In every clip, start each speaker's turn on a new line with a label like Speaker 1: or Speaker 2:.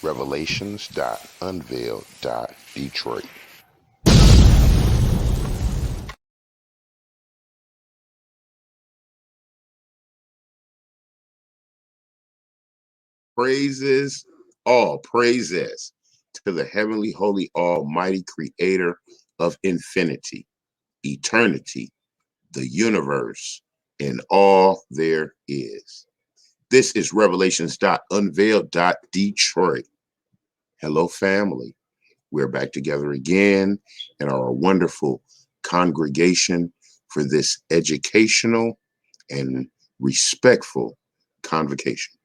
Speaker 1: Revelations.Unveiled.Detroit.
Speaker 2: Praises, all praises to the heavenly, holy, almighty creator of infinity, eternity, the universe, and all there is. This is Revelations.Unveiled.Detroit. Hello, family. We're back together again in our wonderful congregation for this educational and respectful convocation.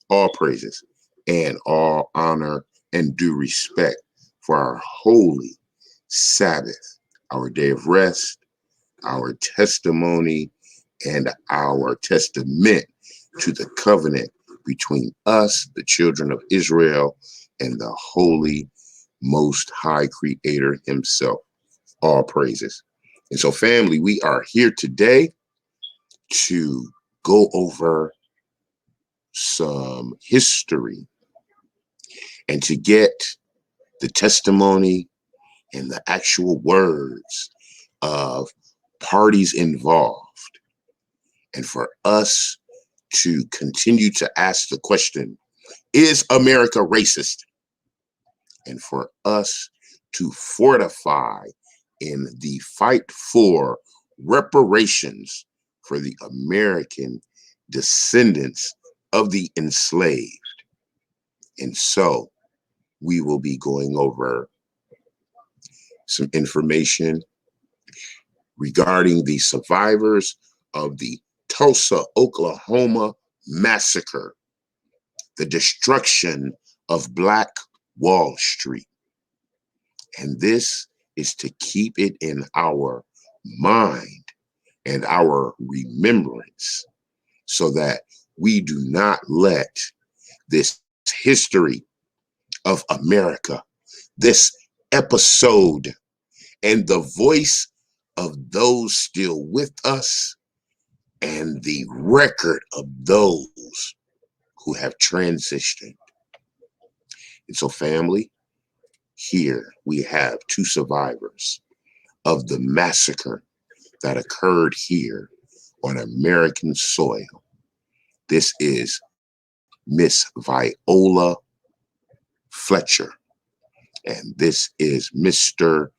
Speaker 2: All praises and all honor and due respect for our holy Sabbath, our day of rest, our testimony, and our testament to the covenant between us, the children of Israel, and the holy, most high creator himself. All praises. And so, family, we are here today to go over some history and to get the testimony and the actual words of parties involved, and for us to continue to ask the question, is America racist? And for us to fortify in the fight for reparations for the American descendants of the enslaved. And so we will be going over some information regarding the survivors of the Tulsa, Oklahoma massacre, the destruction of Black Wall Street. And this is to keep it in our mind and our remembrance so that we do not let this history of America, this episode, and the voice of those still with us, and the record of those who have transitioned. And so, family, here we have two survivors of the massacre that occurred here on American soil. This is Miss Viola Fletcher, and this is Mr.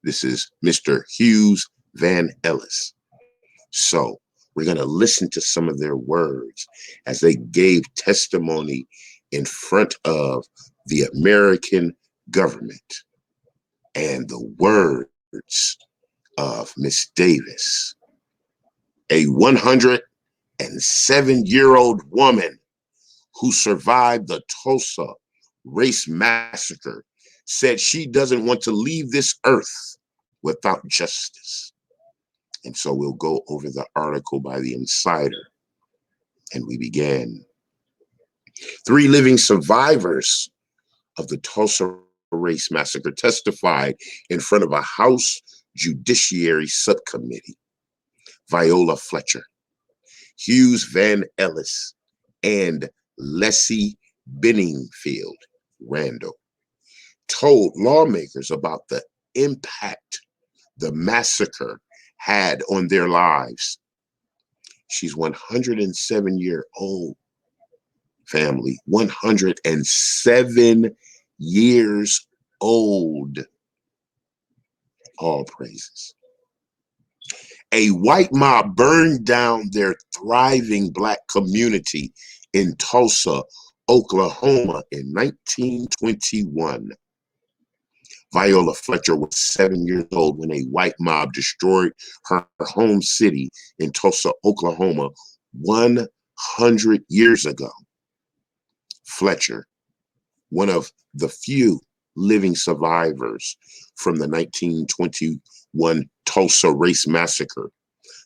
Speaker 2: This is Mr. Hughes Van Ellis. So we're going to listen to some of their words as they gave testimony in front of the American government, and the words of Miss Davis, a 107-year-old woman who survived the Tulsa race massacre, said she doesn't want to leave this earth without justice. And so we'll go over the article by the Insider, and we began. 3 living survivors of the Tulsa race massacre testified in front of a House Judiciary Subcommittee. Viola Fletcher, Hughes Van Ellis, and Leslie Benningfield Randall told lawmakers about the impact the massacre had on their lives. She's 107-year-old, family, 107 years old. All praises. A white mob burned down their thriving Black community in Tulsa, Oklahoma in 1921. Viola Fletcher was 7 years old when a white mob destroyed her home city in Tulsa, Oklahoma 100 years ago. Fletcher, one of the few living survivors from the 1921 Tulsa race massacre,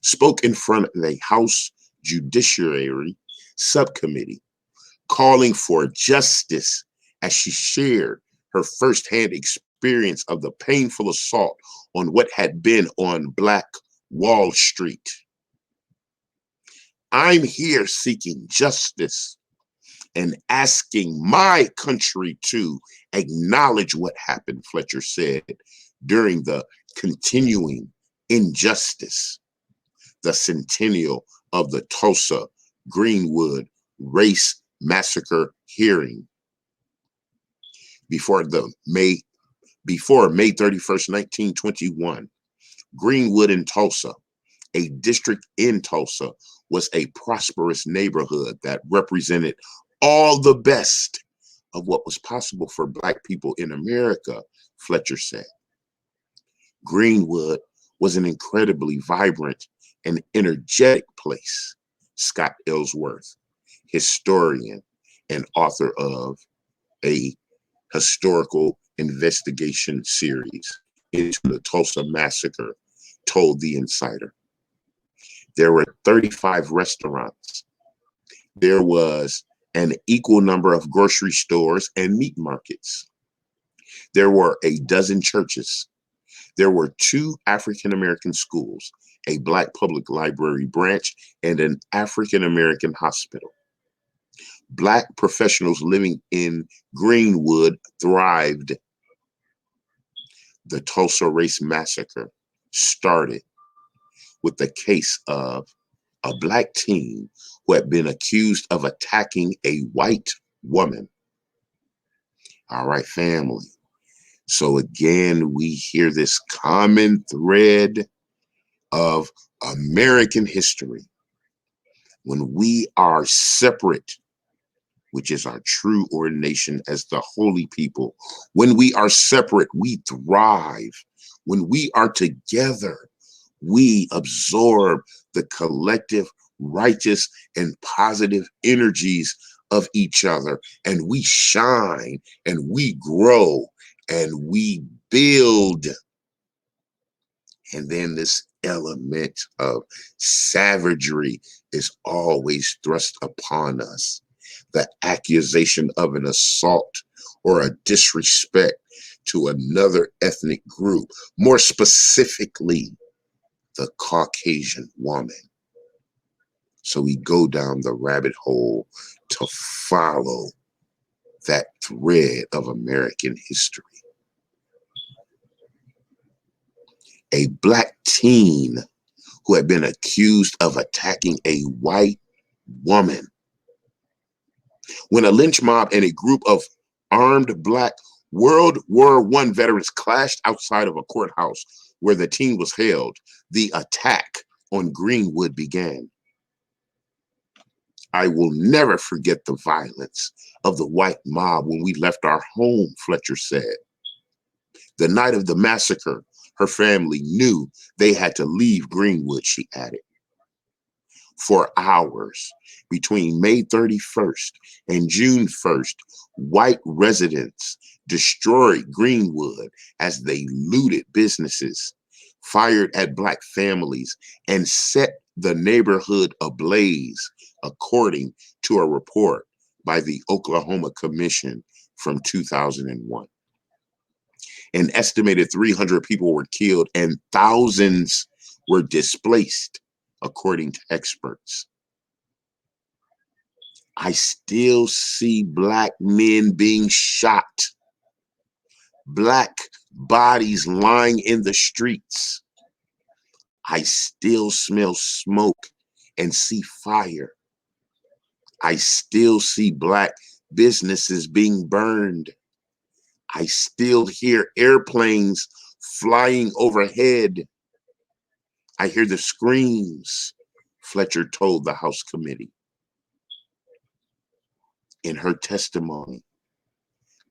Speaker 2: spoke in front of a House Judiciary Subcommittee, calling for justice as she shared her firsthand experience of the painful assault on what had been on Black Wall Street. I'm here seeking justice and asking my country to acknowledge what happened, Fletcher said, during the continuing injustice, the centennial of the Tulsa-Greenwood race massacre hearing before May 31st, 1921. Greenwood in Tulsa, a district in Tulsa, was a prosperous neighborhood that represented all the best of what was possible for Black people in America, Fletcher said. Greenwood was an incredibly vibrant and energetic place, Scott Ellsworth, historian and author of a historical investigation series into the Tulsa Massacre, told the Insider. There were 35 restaurants. There was an equal number of grocery stores and meat markets. There were a dozen churches. There were 2 African-American schools, a Black public library branch, and an African-American hospital. Black professionals living in Greenwood thrived. The Tulsa Race Massacre started with the case of a Black teen who had been accused of attacking a white woman. All right, family. So again, we hear this common thread of American history. When we are separate, which is our true ordination as the holy people, when we are separate, we thrive. When we are together, we absorb the collective righteous and positive energies of each other, and we shine and we grow and we build. And then this element of savagery is always thrust upon us. The accusation of an assault or a disrespect to another ethnic group, more specifically, the Caucasian woman. So we go down the rabbit hole to follow that thread of American history. A Black teen who had been accused of attacking a white woman. When a lynch mob and a group of armed Black World War I veterans clashed outside of a courthouse where the teen was held, the attack on Greenwood began. I will never forget the violence of the white mob when we left our home, Fletcher said. The night of the massacre, her family knew they had to leave Greenwood, she added. For hours, between May 31st and June 1st, white residents destroyed Greenwood as they looted businesses, fired at Black families, and set the neighborhood ablaze, according to a report by the Oklahoma Commission from 2001. An estimated 300 people were killed and thousands were displaced, according to experts. I still see Black men being shot, Black bodies lying in the streets. I still smell smoke and see fire. I still see Black businesses being burned. I still hear airplanes flying overhead. I hear the screams, Fletcher told the House committee. In her testimony,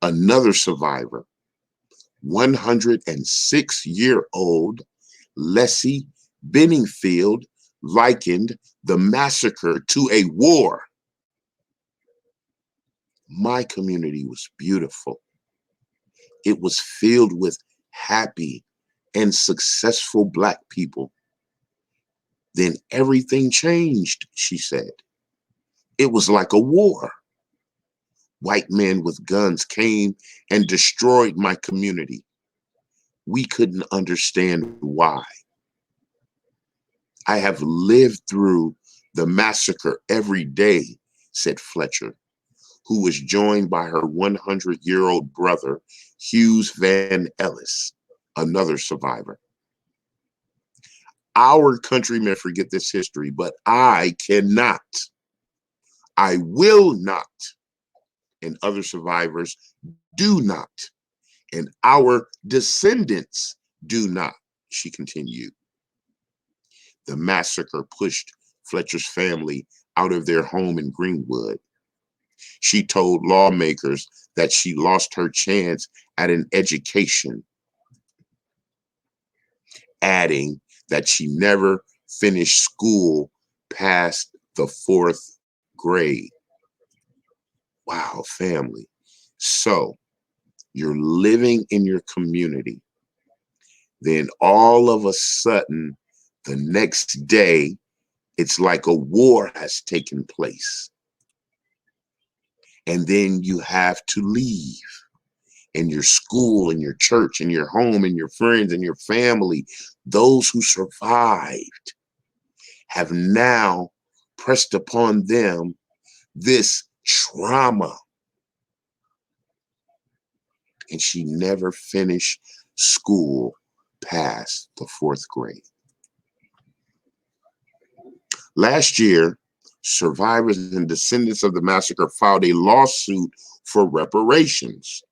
Speaker 2: another survivor, 106-year-old Leslie Benningfield, likened the massacre to a war. My community was beautiful. It was filled with happy and successful Black people. Then everything changed, she said. It was like a war. White men with guns came and destroyed my community. We couldn't understand why. I have lived through the massacre every day, said Fletcher, who was joined by her 100-year-old brother, Hughes Van Ellis, another survivor. Our countrymen forget this history, but I cannot, I will not, and other survivors do not, and our descendants do not, she continued. The massacre pushed Fletcher's family out of their home in Greenwood. She told lawmakers that she lost her chance at an education, adding that she never finished school past the 4th grade. Wow, family. So you're living in your community. Then all of a sudden, the next day, it's like a war has taken place. And then you have to leave. And your school and your church and your home and your friends and your family, those who survived, have now pressed upon them this trauma. And she never finished school past the 4th grade. Last year, survivors and descendants of the massacre filed a lawsuit for reparations.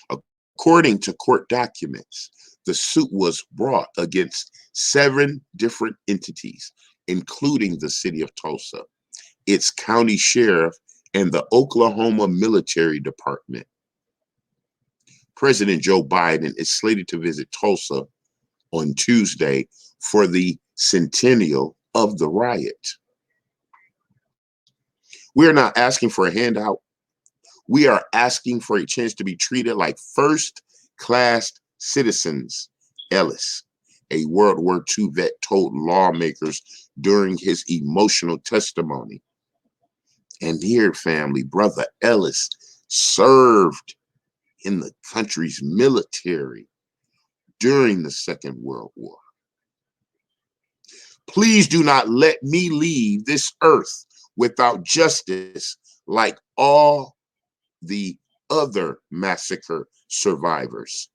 Speaker 2: According to court documents, the suit was brought against 7 different entities, including the city of Tulsa, its county sheriff, and the Oklahoma Military Department. President Joe Biden is slated to visit Tulsa on Tuesday for the centennial of the riot. We are not asking for a handout. We are asking for a chance to be treated like first-class citizens, Ellis, a World War II vet, told lawmakers during his emotional testimony. And here, family, Brother Ellis served in the country's military during the Second World War. Please do not let me leave this earth without justice like all the other massacre survivors.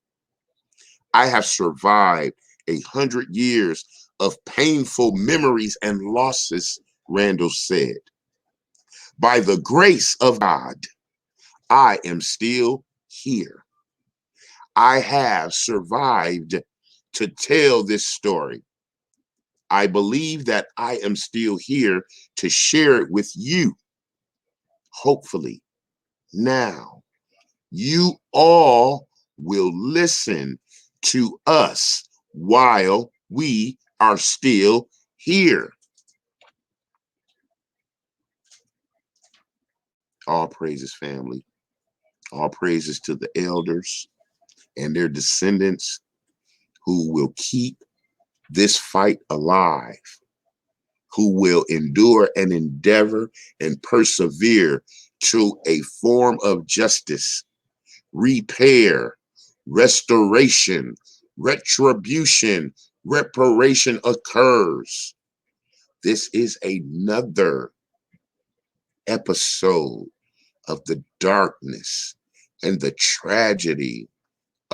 Speaker 2: I have survived 100 years of painful memories and losses, Randall said. By the grace of God, I am still here. I have survived to tell this story. I believe that I am still here to share it with you. Hopefully, now you all will listen to us while we are still here. All praises, family. All praises to the elders and their descendants who will keep this fight alive, who will endure and endeavor and persevere to a form of justice, repair, restoration, retribution, reparation occurs. This is another episode of the darkness and the tragedy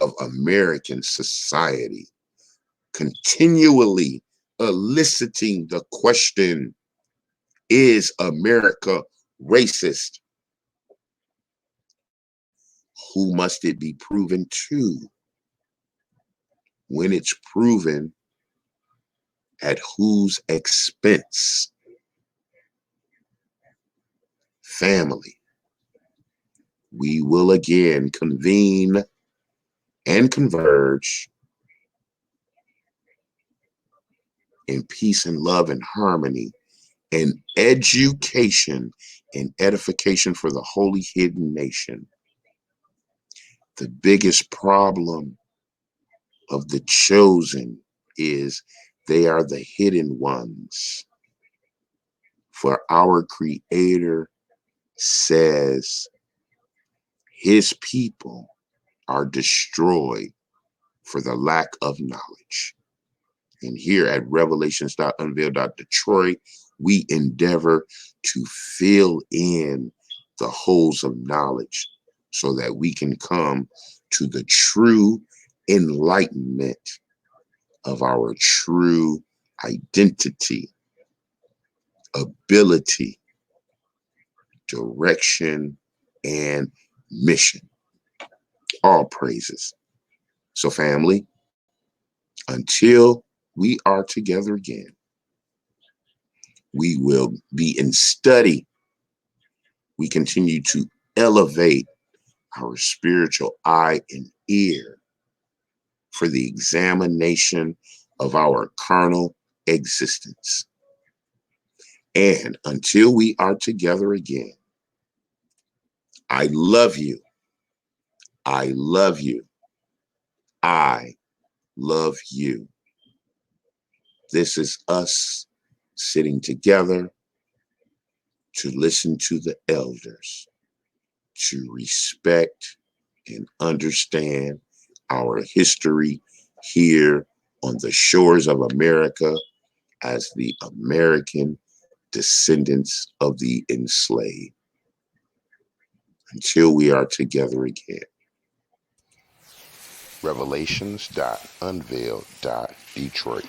Speaker 2: of American society, continually eliciting the question, is America racist? Who must it be proven to? When it's proven, at whose expense? Family, we will again convene and converge in peace and love and harmony and education and edification for the holy hidden nation. The biggest problem of the chosen is they are the hidden ones. For our Creator says his people are destroyed for the lack of knowledge. And here at Revelations.Unveiled.Detroit, we endeavor to fill in the holes of knowledge so that we can come to the true enlightenment of our true identity, ability, direction, and mission. All praises. So family, until we are together again, we will be in study. We continue to elevate our spiritual eye and ear for the examination of our carnal existence. And until we are together again, I love you. I love you. I love you. This is us sitting together to listen to the elders, to respect and understand our history here on the shores of America as the American descendants of the enslaved. Until we are together again. Revelations.Unveiled.Detroit.